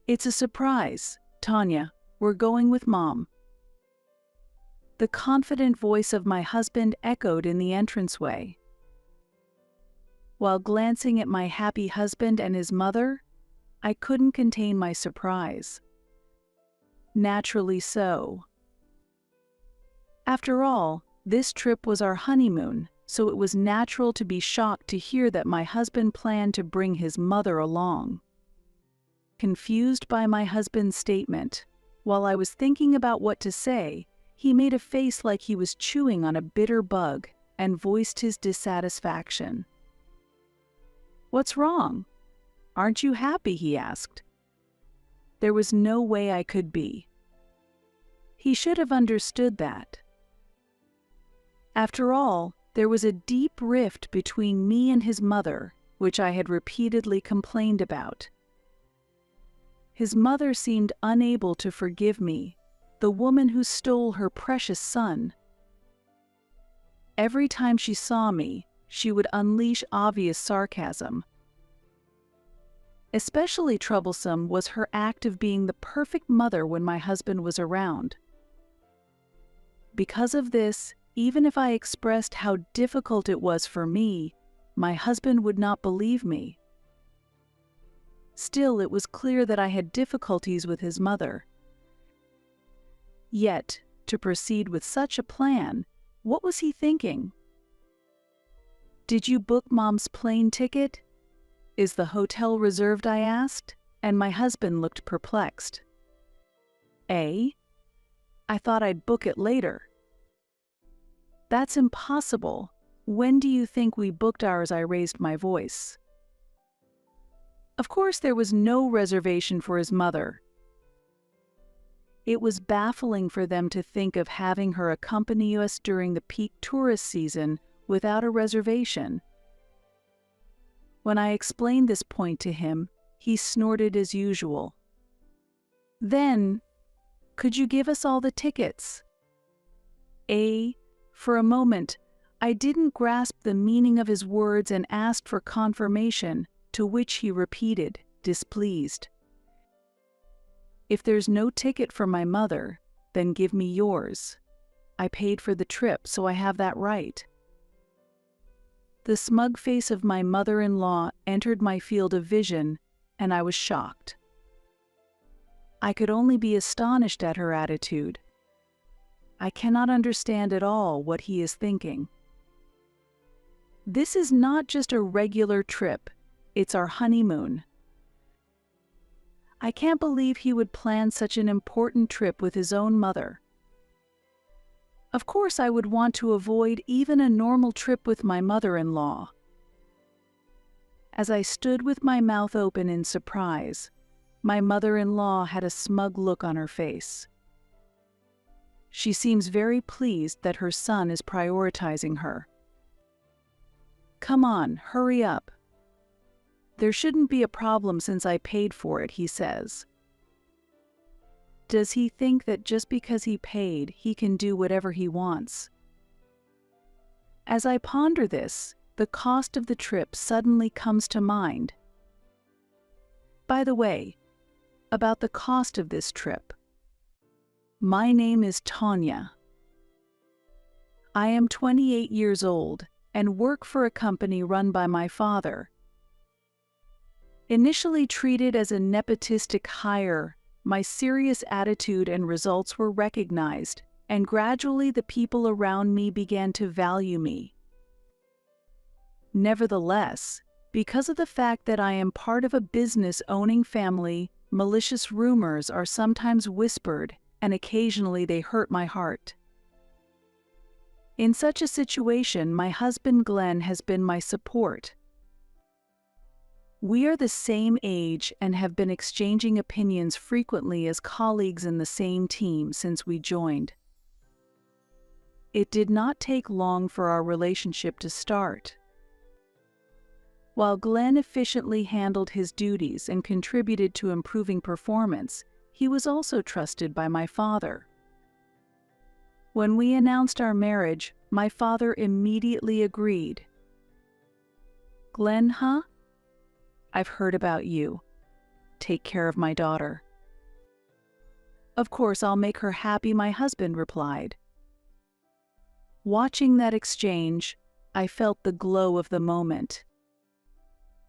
It's a surprise, Tanya. We're going with Mom. The confident voice of my husband echoed in the entranceway. While glancing at my happy husband and his mother, I couldn't contain my surprise. Naturally so. After all, this trip was our honeymoon, so it was natural to be shocked to hear that my husband planned to bring his mother along. Confused by my husband's statement, while I was thinking about what to say, he made a face like he was chewing on a bitter bug and voiced his dissatisfaction. "What's wrong? Aren't you happy?" he asked. There was no way I could be. He should have understood that. After all, there was a deep rift between me and his mother, which I had repeatedly complained about. His mother seemed unable to forgive me, the woman who stole her precious son. Every time she saw me, she would unleash obvious sarcasm. Especially troublesome was her act of being the perfect mother when my husband was around. Because of this, even if I expressed how difficult it was for me, my husband would not believe me. Still, it was clear that I had difficulties with his mother. Yet, to proceed with such a plan, what was he thinking? "Did you book Mom's plane ticket? Is the hotel reserved?" I asked, and my husband looked perplexed. "Eh? I thought I'd book it later." "That's impossible. When do you think we booked ours?" I raised my voice. Of course, there was no reservation for his mother. It was baffling for them to think of having her accompany us during the peak tourist season without a reservation. When I explained this point to him, he snorted as usual. "Then, could you give us all the tickets?" For a moment, I didn't grasp the meaning of his words and asked for confirmation, to which he repeated, displeased. "If there's no ticket for my mother, then give me yours. I paid for the trip, so I have that right." The smug face of my mother-in-law entered my field of vision, and I was shocked. I could only be astonished at her attitude. I cannot understand at all what he is thinking. This is not just a regular trip, it's our honeymoon. I can't believe he would plan such an important trip with his own mother. Of course, I would want to avoid even a normal trip with my mother-in-law. As I stood with my mouth open in surprise, my mother-in-law had a smug look on her face. She seems very pleased that her son is prioritizing her. "Come on, hurry up. There shouldn't be a problem since I paid for it," he says. Does he think that just because he paid, he can do whatever he wants? As I ponder this, the cost of the trip suddenly comes to mind. By the way, about the cost of this trip. My name is Tanya. I am 28 years old and work for a company run by my father. Initially treated as a nepotistic hire, my serious attitude and results were recognized, and gradually the people around me began to value me. Nevertheless, because of the fact that I am part of a business-owning family, malicious rumors are sometimes whispered, and occasionally they hurt my heart. In such a situation, my husband Glenn has been my support. We are the same age and have been exchanging opinions frequently as colleagues in the same team since we joined. It did not take long for our relationship to start. While Glenn efficiently handled his duties and contributed to improving performance, he was also trusted by my father. When we announced our marriage, my father immediately agreed. "Glenn, huh? I've heard about you. take care of my daughter." "Of course, I'll make her happy," my husband replied. Watching that exchange, I felt the glow of the moment.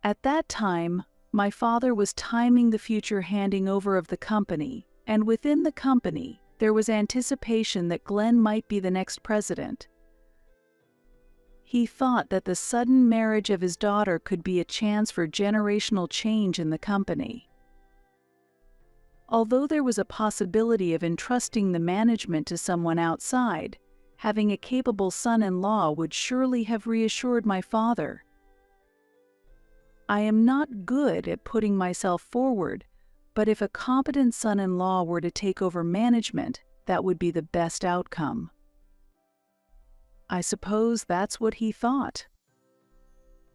At that time, my father was timing the future handing over of the company, and within the company, there was anticipation that Glenn might be the next president. He thought that the sudden marriage of his daughter could be a chance for generational change in the company. Although there was a possibility of entrusting the management to someone outside, having a capable son-in-law would surely have reassured my father. I am not good at putting myself forward, but if a competent son-in-law were to take over management, that would be the best outcome. I suppose that's what he thought.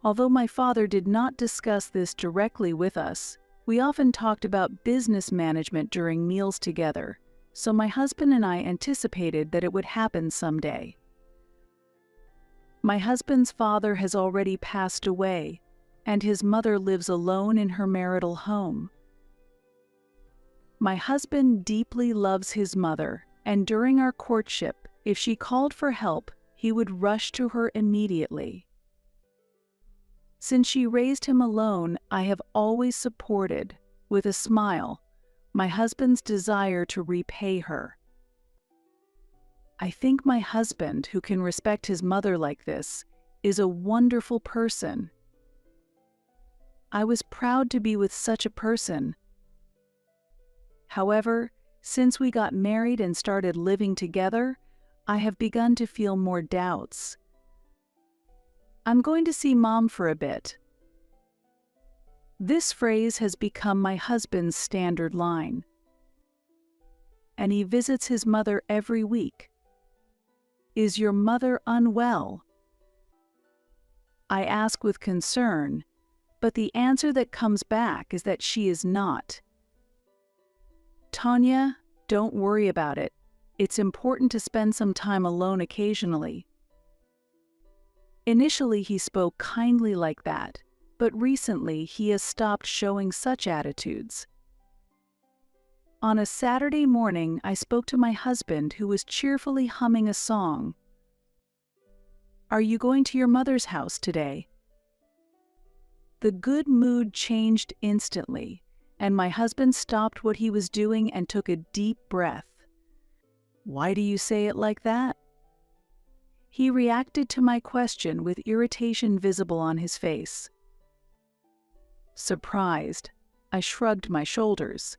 Although my father did not discuss this directly with us, we often talked about business management during meals together, so my husband and I anticipated that it would happen someday. My husband's father has already passed away, and his mother lives alone in her marital home. My husband deeply loves his mother, and during our courtship, if she called for help, he would rush to her immediately. Since she raised him alone, I have always supported, with a smile, my husband's desire to repay her. I think my husband, who can respect his mother like this, is a wonderful person. I was proud to be with such a person. However, since we got married and started living together, I have begun to feel more doubts. "I'm going to see Mom for a bit." This phrase has become my husband's standard line. And he visits his mother every week. "Is your mother unwell?" I ask with concern, but the answer that comes back is that she is not. "Tanya, don't worry about it. It's important to spend some time alone occasionally." Initially, he spoke kindly like that, but recently he has stopped showing such attitudes. On a Saturday morning, I spoke to my husband, who was cheerfully humming a song. "Are you going to your mother's house today?" The good mood changed instantly, and my husband stopped what he was doing and took a deep breath. "Why do you say it like that?" He reacted to my question with irritation visible on his face. Surprised, I shrugged my shoulders.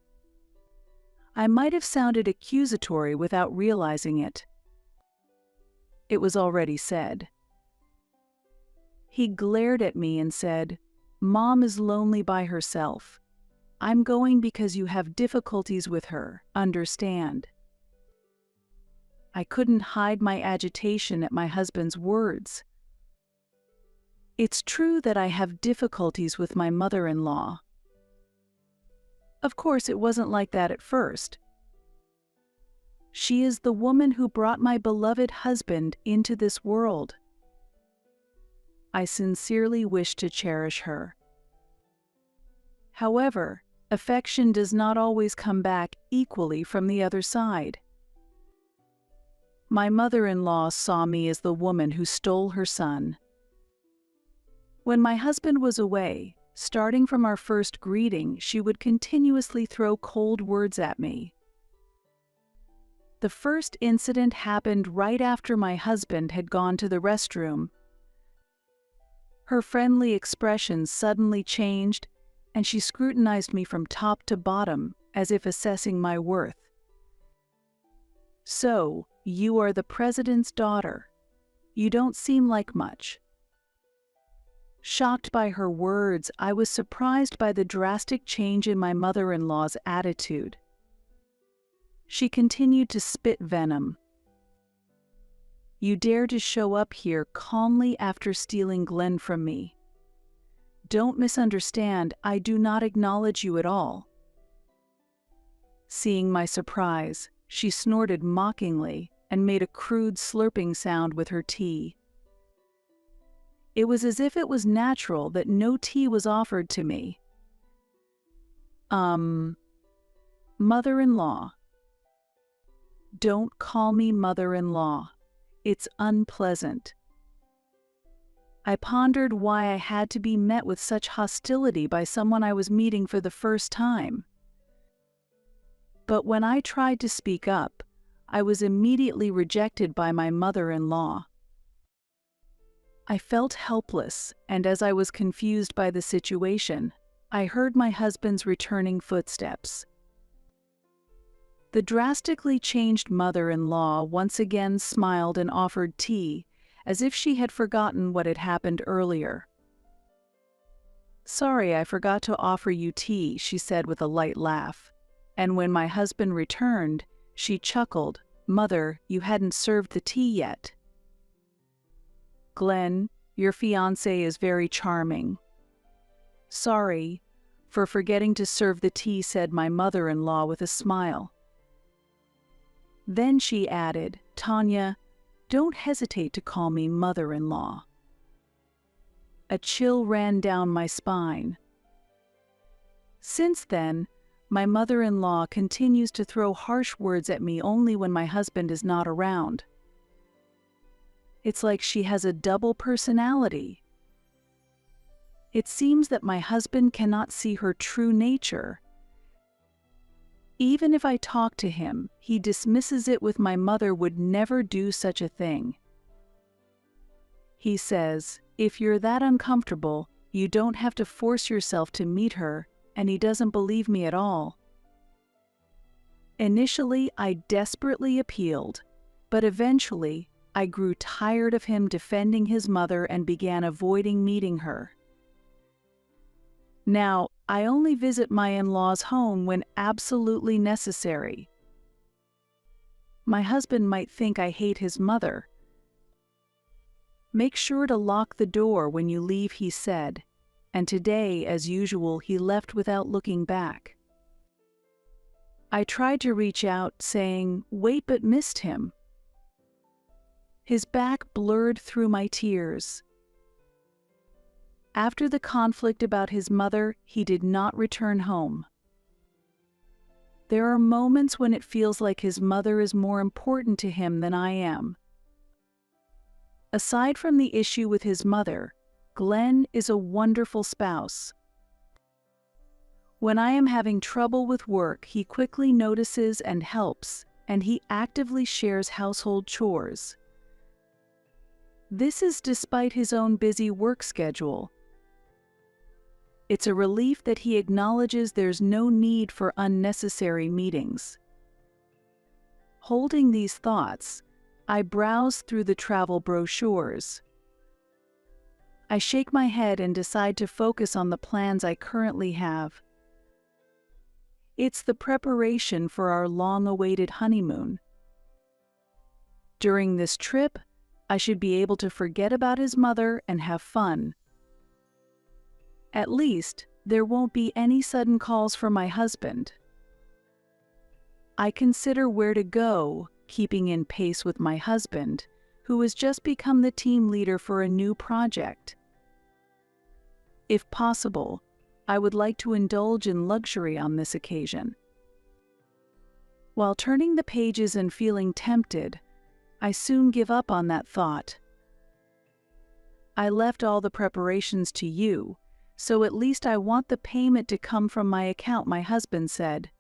I might have sounded accusatory without realizing it. It was already said. He glared at me and said, "Mom is lonely by herself. I'm going because you have difficulties with her, understand?" I couldn't hide my agitation at my husband's words. It's true that I have difficulties with my mother-in-law. Of course, it wasn't like that at first. She is the woman who brought my beloved husband into this world. I sincerely wish to cherish her. However, affection does not always come back equally from the other side. My mother-in-law saw me as the woman who stole her son. When my husband was away, starting from our first greeting, she would continuously throw cold words at me. The first incident happened right after my husband had gone to the restroom. Her friendly expression suddenly changed, and she scrutinized me from top to bottom, as if assessing my worth. "So, you are the president's daughter. You don't seem like much." Shocked by her words, I was surprised by the drastic change in my mother-in-law's attitude. She continued to spit venom. "You dare to show up here calmly after stealing Glenn from me. Don't misunderstand, I do not acknowledge you at all." Seeing my surprise, she snorted mockingly and made a crude slurping sound with her tea. It was as if it was natural that no tea was offered to me. Um, Mother-in-law. Don't call me mother-in-law. It's unpleasant. I pondered why I had to be met with such hostility by someone I was meeting for the first time. But when I tried to speak up, I was immediately rejected by my mother-in-law. I felt helpless, and as I was confused by the situation, I heard my husband's returning footsteps. The drastically changed mother-in-law once again smiled and offered tea, as if she had forgotten what had happened earlier. "Sorry, I forgot to offer you tea," she said with a light laugh. And when my husband returned, she chuckled, "Mother, you hadn't served the tea yet." "Glenn, your fiancé is very charming." "Sorry for forgetting to serve the tea," said my mother-in-law with a smile. Then she added, "Tanya, don't hesitate to call me mother-in-law." A chill ran down my spine. Since then, my mother-in-law continues to throw harsh words at me only when my husband is not around. It's like she has a double personality. It seems that my husband cannot see her true nature. Even if I talk to him, he dismisses it with "my mother would never do such a thing." He says, "If you're that uncomfortable, you don't have to force yourself to meet her," and he doesn't believe me at all. Initially, I desperately appealed, but eventually, I grew tired of him defending his mother and began avoiding meeting her. Now, I only visit my in-laws' home when absolutely necessary. My husband might think I hate his mother. "Make sure to lock the door when you leave," he said, and today, as usual, he left without looking back. I tried to reach out, saying, "Wait," but missed him. His back blurred through my tears. After the conflict about his mother, he did not return home. There are moments when it feels like his mother is more important to him than I am. Aside from the issue with his mother, Glenn is a wonderful spouse. When I am having trouble with work, he quickly notices and helps, and he actively shares household chores. This is despite his own busy work schedule. It's a relief that he acknowledges there's no need for unnecessary meetings. Holding these thoughts, I browse through the travel brochures. I shake my head and decide to focus on the plans I currently have. It's the preparation for our long-awaited honeymoon. During this trip, I should be able to forget about his mother and have fun. At least, there won't be any sudden calls from my husband. I consider where to go, keeping in pace with my husband, who has just become the team leader for a new project. If possible, I would like to indulge in luxury on this occasion. While turning the pages and feeling tempted, I soon give up on that thought. I left all the preparations to you, so at least I want the payment to come from my account, my husband said.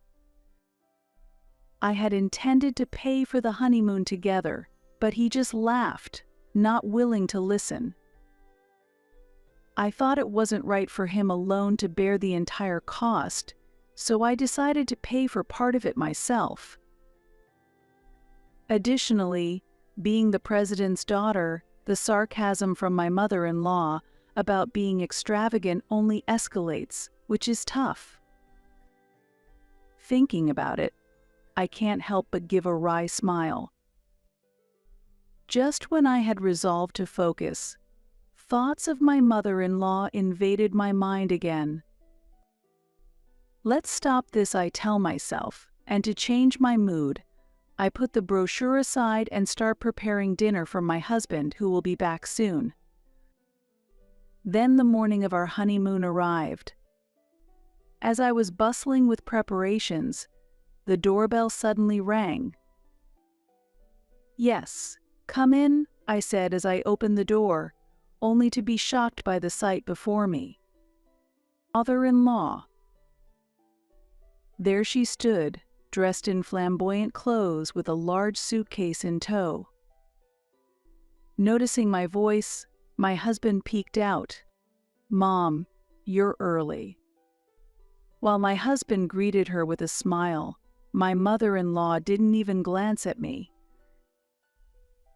I had intended to pay for the honeymoon together, but he just laughed, not willing to listen. I thought it wasn't right for him alone to bear the entire cost, so I decided to pay for part of it myself. Additionally, being the president's daughter, the sarcasm from my mother-in-law about being extravagant only escalates, which is tough. Thinking about it, I can't help but give a wry smile. Just when I had resolved to focus, thoughts of my mother-in-law invaded my mind again. Let's stop this, I tell myself, and to change my mood, I put the brochure aside and start preparing dinner for my husband, who will be back soon. Then the morning of our honeymoon arrived. As I was bustling with preparations, the doorbell suddenly rang. "Yes, come in," I said as I opened the door, only to be shocked by the sight before me. Mother-in-law. There she stood, dressed in flamboyant clothes with a large suitcase in tow. Noticing my voice, my husband peeked out. "Mom, you're early." While my husband greeted her with a smile, my mother-in-law didn't even glance at me.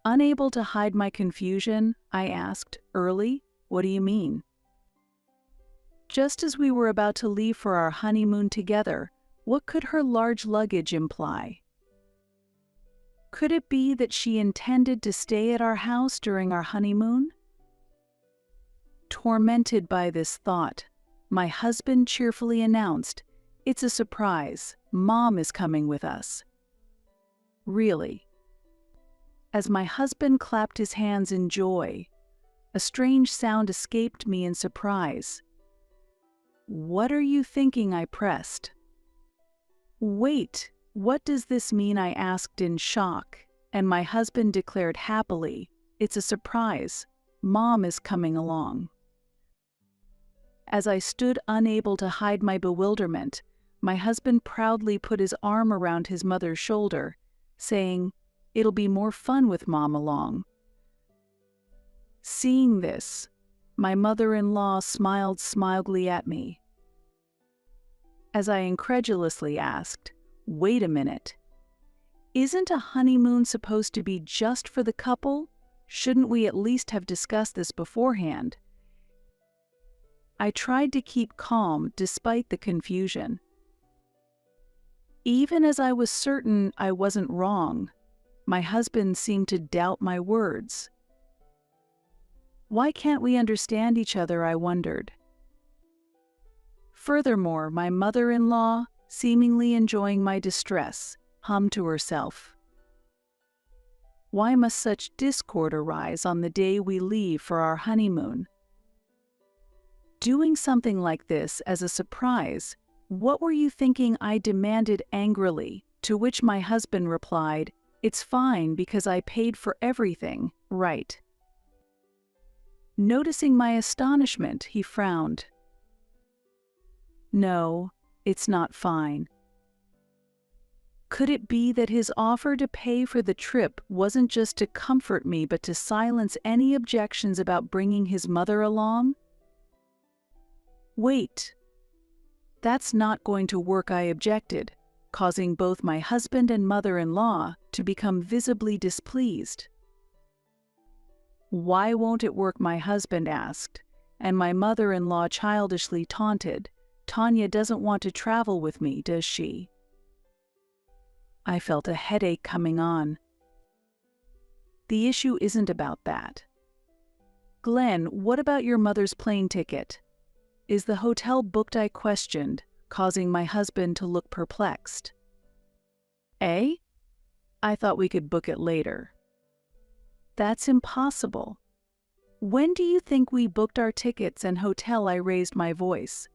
Unable to hide my confusion, I asked, "Early? What do you mean?" Just as we were about to leave for our honeymoon together, what could her large luggage imply? Could it be that she intended to stay at our house during our honeymoon? Tormented by this thought, my husband cheerfully announced, "It's a surprise. Mom is coming with us." Really? As my husband clapped his hands in joy, a strange sound escaped me in surprise. "What are you thinking?" I pressed. "Wait, what does this mean?" I asked in shock, and my husband declared happily, "It's a surprise. Mom is coming along." As I stood unable to hide my bewilderment, my husband proudly put his arm around his mother's shoulder, saying, "It'll be more fun with Mom along." Seeing this, my mother-in-law smiled smilingly at me. As I incredulously asked, "Wait a minute. Isn't a honeymoon supposed to be just for the couple? Shouldn't we at least have discussed this beforehand?" I tried to keep calm despite the confusion. Even as I was certain I wasn't wrong, my husband seemed to doubt my words. Why can't we understand each other? I wondered. Furthermore, my mother-in-law, seemingly enjoying my distress, hummed to herself. Why must such discord arise on the day we leave for our honeymoon? Doing something like this as a surprise, what were you thinking? I demanded angrily, to which my husband replied, "It's fine because I paid for everything, right?" Noticing my astonishment, he frowned. "No, it's not fine." Could it be that his offer to pay for the trip wasn't just to comfort me but to silence any objections about bringing his mother along? "Wait. That's not going to work," I objected, causing both my husband and mother-in-law to become visibly displeased. "Why won't it work?" my husband asked, and my mother-in-law childishly taunted, "Tanya doesn't want to travel with me, does she?" I felt a headache coming on. The issue isn't about that. "Glenn, what about your mother's plane ticket? Is the hotel booked?" I questioned, causing my husband to look perplexed. "Eh? I thought we could book it later." "That's impossible. When do you think we booked our tickets and hotel?" I raised my voice.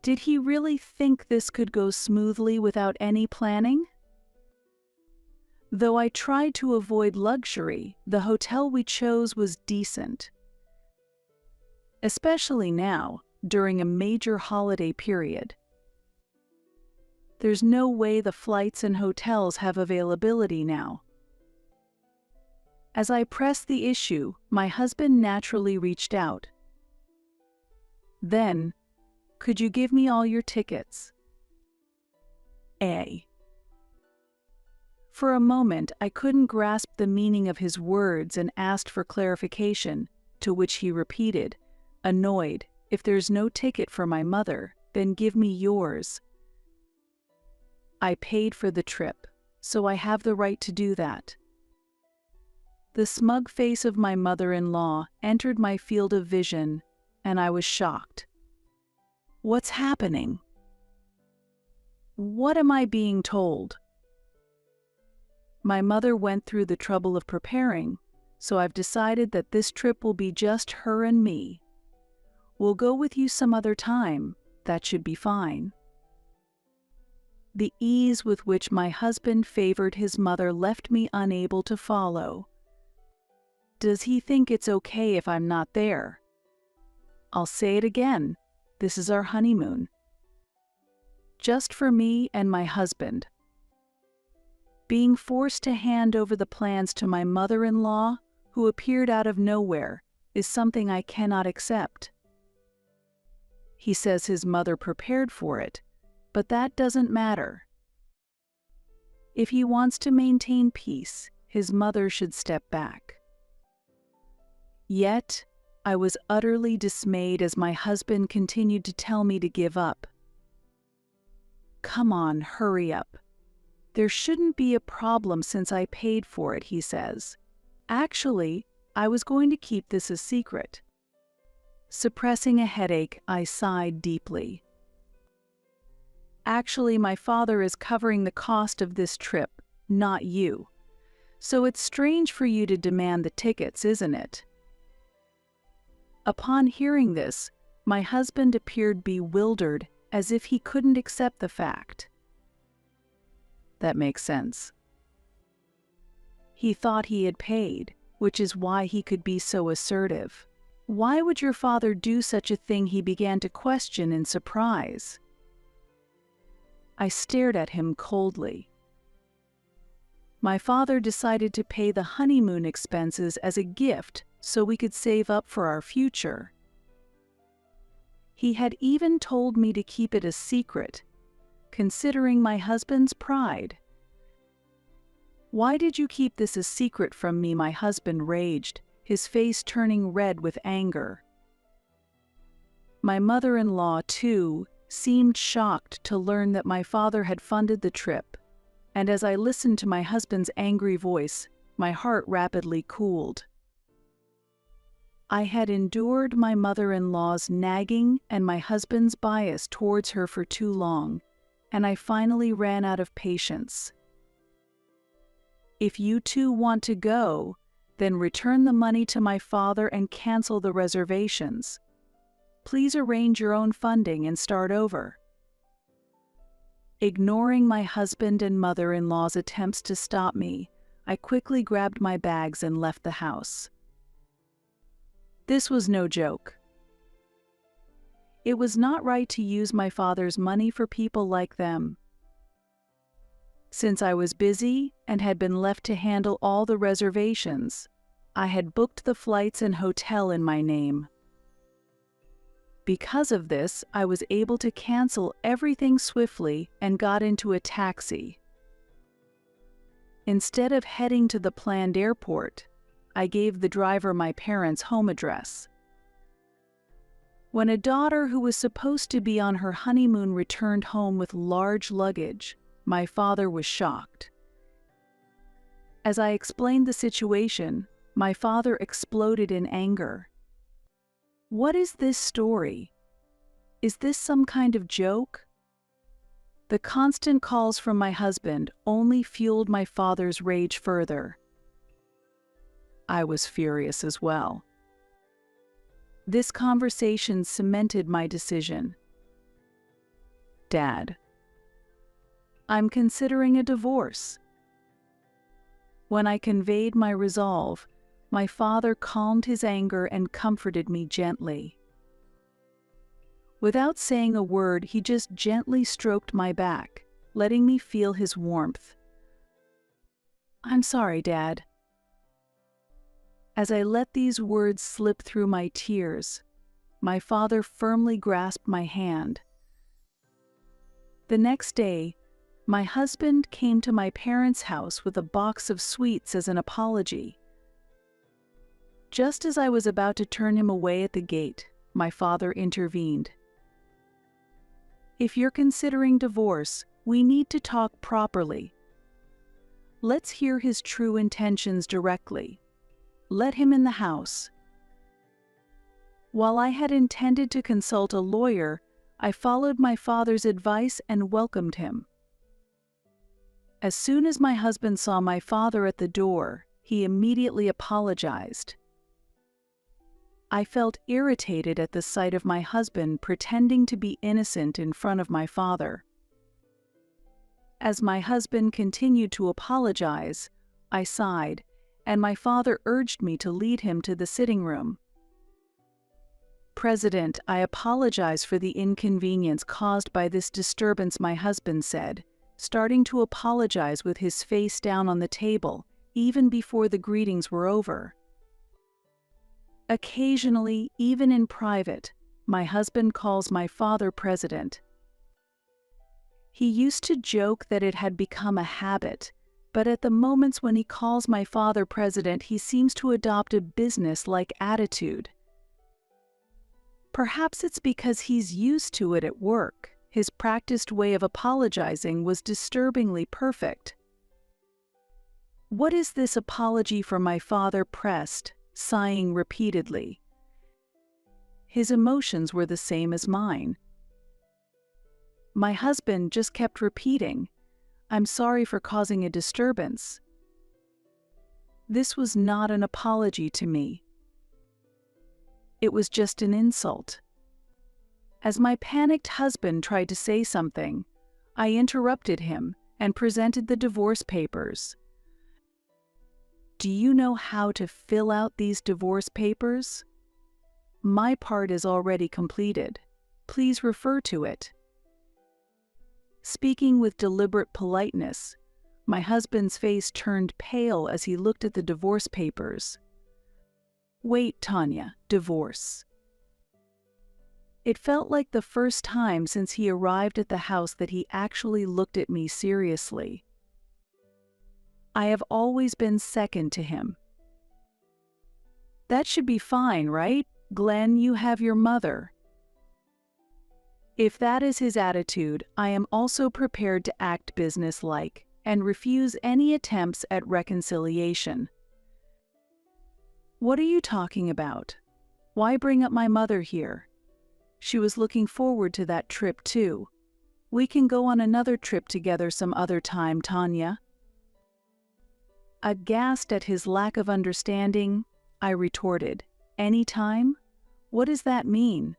Did he really think this could go smoothly without any planning? Though I tried to avoid luxury, the hotel we chose was decent. Especially now, during a major holiday period. There's no way the flights and hotels have availability now. As I pressed the issue, my husband naturally reached out. "Then, could you give me all your tickets?" For a moment, I couldn't grasp the meaning of his words and asked for clarification, to which he repeated, annoyed, "If there's no ticket for my mother, then give me yours." I paid for the trip, so I have the right to do that. The smug face of my mother-in-law entered my field of vision, and I was shocked. What's happening? What am I being told? My mother went through the trouble of preparing, so I've decided that this trip will be just her and me. We'll go with you some other time, that should be fine. The ease with which my husband favored his mother left me unable to follow. Does he think it's okay if I'm not there? I'll say it again. This is our honeymoon. Just for me and my husband. Being forced to hand over the plans to my mother-in-law, who appeared out of nowhere, is something I cannot accept. He says his mother prepared for it, but that doesn't matter. If he wants to maintain peace, his mother should step back. Yet, I was utterly dismayed as my husband continued to tell me to give up. Come on, hurry up. There shouldn't be a problem since I paid for it, he says. Actually, I was going to keep this a secret. Suppressing a headache, I sighed deeply. Actually, my father is covering the cost of this trip, not you. So it's strange for you to demand the tickets, isn't it? Upon hearing this, my husband appeared bewildered, as if he couldn't accept the fact. That makes sense. He thought he had paid, which is why he could be so assertive. Why would your father do such a thing? He began to question in surprise. I stared at him coldly. My father decided to pay the honeymoon expenses as a gift so we could save up for our future. He had even told me to keep it a secret, considering my husband's pride. Why did you keep this a secret from me? My husband raged, his face turning red with anger. My mother-in-law, too, seemed shocked to learn that my father had funded the trip, and as I listened to my husband's angry voice, my heart rapidly cooled. I had endured my mother-in-law's nagging and my husband's bias towards her for too long, and I finally ran out of patience. If you two want to go, then return the money to my father and cancel the reservations. Please arrange your own funding and start over. Ignoring my husband and mother-in-law's attempts to stop me, I quickly grabbed my bags and left the house. This was no joke. It was not right to use my father's money for people like them. Since I was busy and had been left to handle all the reservations, I had booked the flights and hotel in my name. Because of this, I was able to cancel everything swiftly and got into a taxi. Instead of heading to the planned airport, I gave the driver my parents' home address. When a daughter who was supposed to be on her honeymoon returned home with large luggage, my father was shocked. As I explained the situation, my father exploded in anger. What is this story? Is this some kind of joke? The constant calls from my husband only fueled my father's rage further. I was furious as well. This conversation cemented my decision. Dad, I'm considering a divorce. When I conveyed my resolve, my father calmed his anger and comforted me gently. Without saying a word, he just gently stroked my back, letting me feel his warmth. I'm sorry, Dad. As I let these words slip through my tears, my father firmly grasped my hand. The next day, my husband came to my parents' house with a box of sweets as an apology. Just as I was about to turn him away at the gate, my father intervened. If you're considering divorce, we need to talk properly. Let's hear his true intentions directly. Let him in the house. While I had intended to consult a lawyer, I followed my father's advice and welcomed him. As soon as my husband saw my father at the door, he immediately apologized. I felt irritated at the sight of my husband pretending to be innocent in front of my father. As my husband continued to apologize, I sighed, and my father urged me to lead him to the sitting room. "President, I apologize for the inconvenience caused by this disturbance," my husband said, starting to apologize with his face down on the table, even before the greetings were over. Occasionally, even in private, my husband calls my father President. He used to joke that it had become a habit, but at the moments when he calls my father President, he seems to adopt a business-like attitude. Perhaps it's because he's used to it at work. His practiced way of apologizing was disturbingly perfect. "What is this apology for?" my father pressed, sighing repeatedly. His emotions were the same as mine. My husband just kept repeating, "I'm sorry for causing a disturbance." This was not an apology to me. It was just an insult. As my panicked husband tried to say something, I interrupted him and presented the divorce papers. "Do you know how to fill out these divorce papers? My part is already completed. Please refer to it." Speaking with deliberate politeness, my husband's face turned pale as he looked at the divorce papers. "Wait, Tanya, divorce." It felt like the first time since he arrived at the house that he actually looked at me seriously. I have always been second to him. "That should be fine, right? Glenn, you have your mother." If that is his attitude, I am also prepared to act businesslike and refuse any attempts at reconciliation. "What are you talking about? Why bring up my mother here? She was looking forward to that trip too. We can go on another trip together some other time, Tanya." Aghast at his lack of understanding, I retorted, "Any time? What does that mean?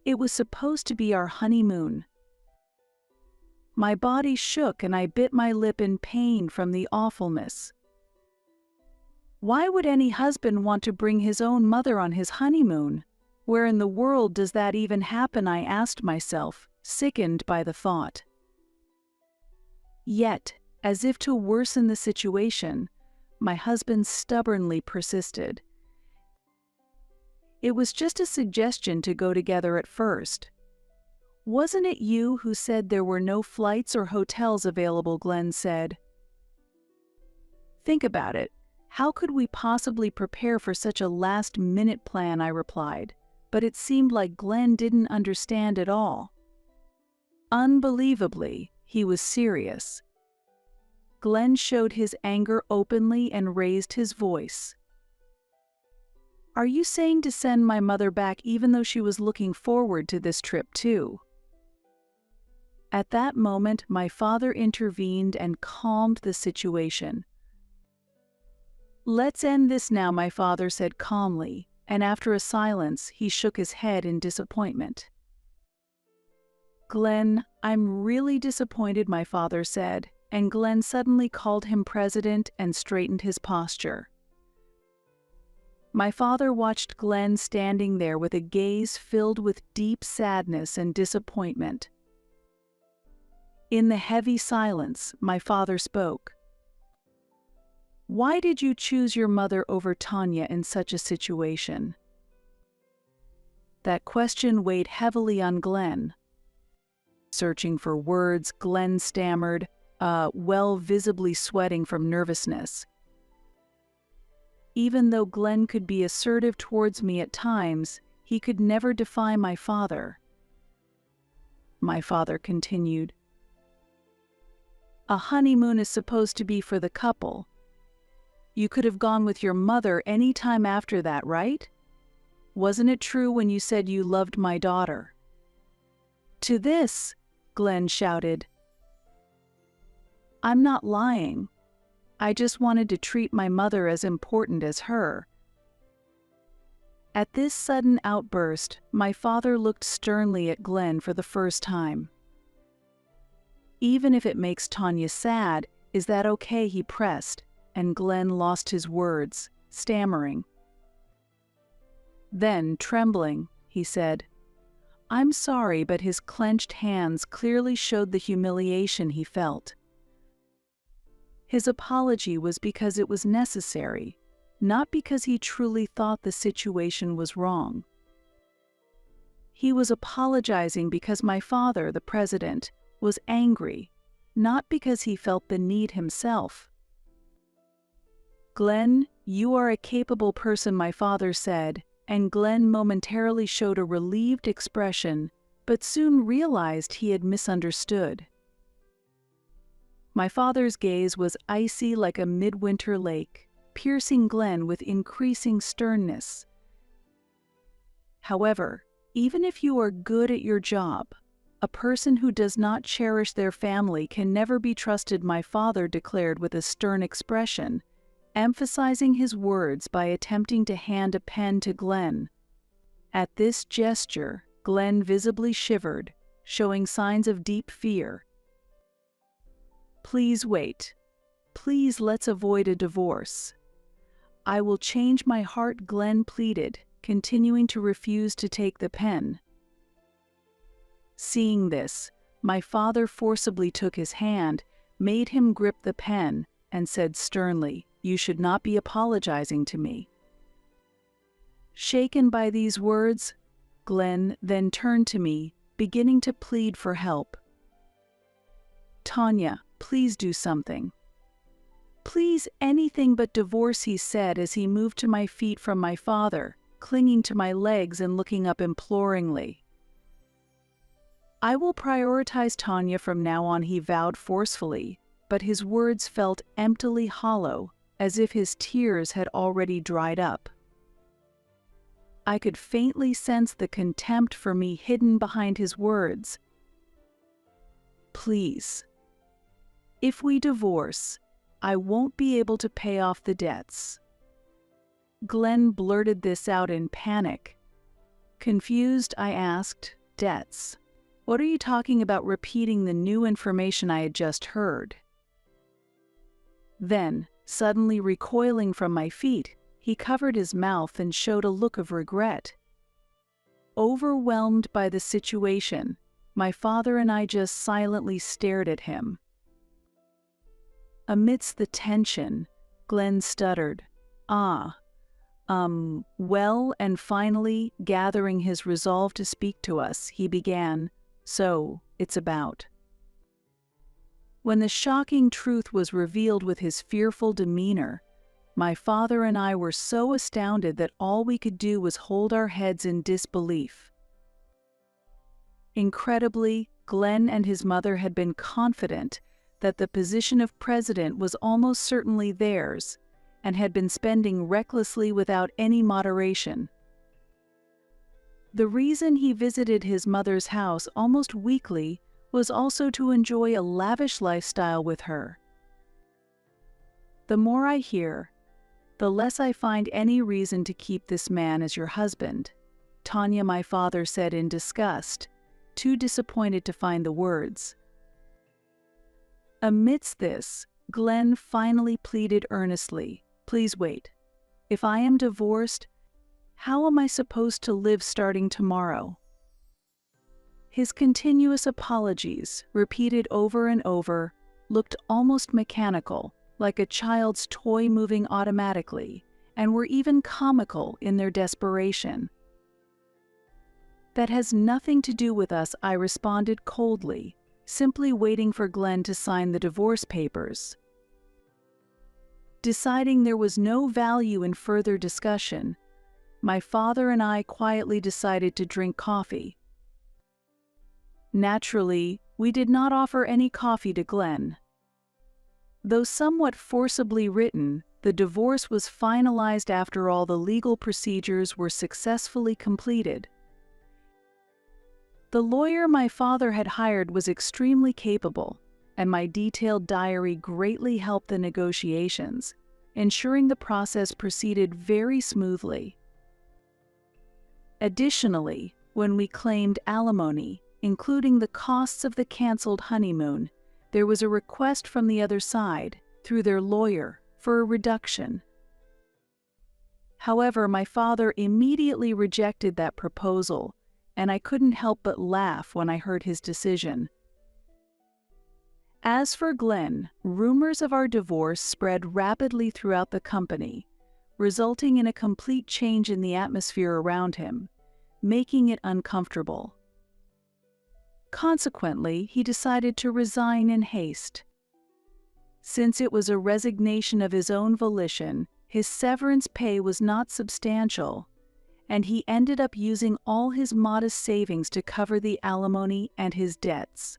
It was supposed to be our honeymoon." My body shook and I bit my lip in pain from the awfulness. Why would any husband want to bring his own mother on his honeymoon? Where in the world does that even happen? I asked myself, sickened by the thought. Yet, as if to worsen the situation, my husband stubbornly persisted. "It was just a suggestion to go together at first. Wasn't it you who said there were no flights or hotels available?" Glenn said. "Think about it. How could we possibly prepare for such a last-minute plan?" I replied, but it seemed like Glenn didn't understand at all. Unbelievably, he was serious. Glenn showed his anger openly and raised his voice. "Are you saying to send my mother back even though she was looking forward to this trip too?" At that moment, my father intervened and calmed the situation. "Let's end this now," my father said calmly, and after a silence, he shook his head in disappointment. "Glenn, I'm really disappointed," my father said, and Glenn suddenly called him President and straightened his posture. My father watched Glenn standing there with a gaze filled with deep sadness and disappointment. In the heavy silence, my father spoke. "Why did you choose your mother over Tanya in such a situation?" That question weighed heavily on Glenn. Searching for words, Glenn stammered, visibly sweating from nervousness. Even though Glenn could be assertive towards me at times, he could never defy my father. My father continued, "A honeymoon is supposed to be for the couple. You could have gone with your mother any time after that, right? Wasn't it true when you said you loved my daughter?" To this, Glenn shouted, "I'm not lying. I just wanted to treat my mother as important as her." At this sudden outburst, my father looked sternly at Glenn for the first time. "Even if it makes Tanya sad, is that okay?" he pressed, and Glenn lost his words, stammering. Then, trembling, he said, "I'm sorry," but his clenched hands clearly showed the humiliation he felt. His apology was because it was necessary, not because he truly thought the situation was wrong. He was apologizing because my father, the president, was angry, not because he felt the need himself. "Glenn, you are a capable person," my father said, and Glenn momentarily showed a relieved expression, but soon realized he had misunderstood. My father's gaze was icy like a midwinter lake, piercing Glenn with increasing sternness. "However, even if you are good at your job, a person who does not cherish their family can never be trusted," my father declared with a stern expression, emphasizing his words by attempting to hand a pen to Glenn. At this gesture, Glenn visibly shivered, showing signs of deep fear. "Please wait. Please, let's avoid a divorce." "I will change my heart," Glenn pleaded, continuing to refuse to take the pen. Seeing this, my father forcibly took his hand, made him grip the pen, and said sternly, "You should not be apologizing to me." Shaken by these words, Glenn then turned to me, beginning to plead for help. "Tanya, please do something. Please, anything but divorce," he said as he moved to my feet from my father, clinging to my legs and looking up imploringly. "I will prioritize Tanya from now on," he vowed forcefully, but his words felt emptily hollow, as if his tears had already dried up. I could faintly sense the contempt for me hidden behind his words. "Please. If we divorce, I won't be able to pay off the debts." Glenn blurted this out in panic. Confused, I asked, "Debts? What are you talking about?" repeating the new information I had just heard. Then, suddenly recoiling from my feet, he covered his mouth and showed a look of regret. Overwhelmed by the situation, my father and I just silently stared at him. Amidst the tension, Glenn stuttered, well," and finally, gathering his resolve to speak to us, he began, "So, it's about." When the shocking truth was revealed with his fearful demeanor, my father and I were so astounded that all we could do was hold our heads in disbelief. Incredibly, Glenn and his mother had been confident that the position of president was almost certainly theirs, and had been spending recklessly without any moderation. The reason he visited his mother's house almost weekly was also to enjoy a lavish lifestyle with her. "The more I hear, the less I find any reason to keep this man as your husband," Tanya, my father said in disgust, too disappointed to find the words. Amidst this, Glenn finally pleaded earnestly, "Please wait. If I am divorced, how am I supposed to live starting tomorrow?" His continuous apologies, repeated over and over, looked almost mechanical, like a child's toy moving automatically, and were even comical in their desperation. "That has nothing to do with us," I responded coldly, simply waiting for Glenn to sign the divorce papers. Deciding there was no value in further discussion, my father and I quietly decided to drink coffee. Naturally, we did not offer any coffee to Glenn. Though somewhat forcibly written, the divorce was finalized after all the legal procedures were successfully completed. The lawyer my father had hired was extremely capable, and my detailed diary greatly helped the negotiations, ensuring the process proceeded very smoothly. Additionally, when we claimed alimony, including the costs of the canceled honeymoon, there was a request from the other side, through their lawyer, for a reduction. However, my father immediately rejected that proposal, and I couldn't help but laugh when I heard his decision. As for Glenn, rumors of our divorce spread rapidly throughout the company, resulting in a complete change in the atmosphere around him, making it uncomfortable. Consequently, he decided to resign in haste. Since it was a resignation of his own volition, his severance pay was not substantial, and he ended up using all his modest savings to cover the alimony and his debts.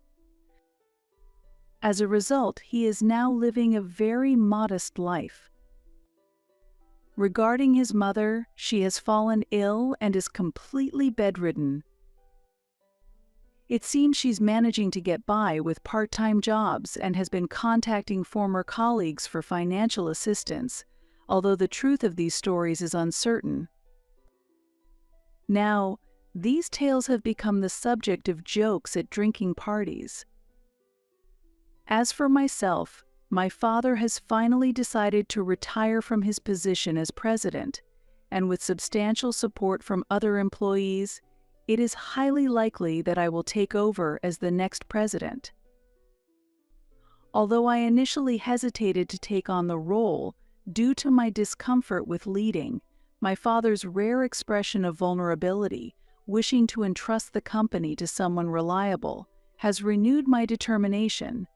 As a result, he is now living a very modest life. Regarding his mother, she has fallen ill and is completely bedridden. It seems she's managing to get by with part-time jobs and has been contacting former colleagues for financial assistance, although the truth of these stories is uncertain. Now, these tales have become the subject of jokes at drinking parties. As for myself, my father has finally decided to retire from his position as president, and with substantial support from other employees, it is highly likely that I will take over as the next president. Although I initially hesitated to take on the role due to my discomfort with leading, my father's rare expression of vulnerability, wishing to entrust the company to someone reliable, has renewed my determination.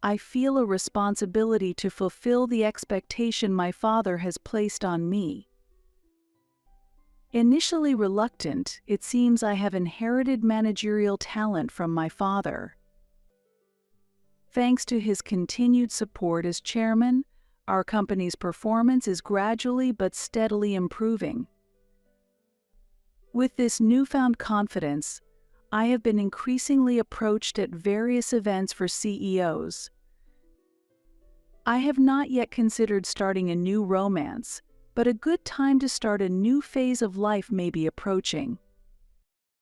I feel a responsibility to fulfill the expectation my father has placed on me. Initially reluctant, it seems I have inherited managerial talent from my father. Thanks to his continued support as chairman, our company's performance is gradually but steadily improving. With this newfound confidence, I have been increasingly approached at various events for CEOs. I have not yet considered starting a new romance, but a good time to start a new phase of life may be approaching.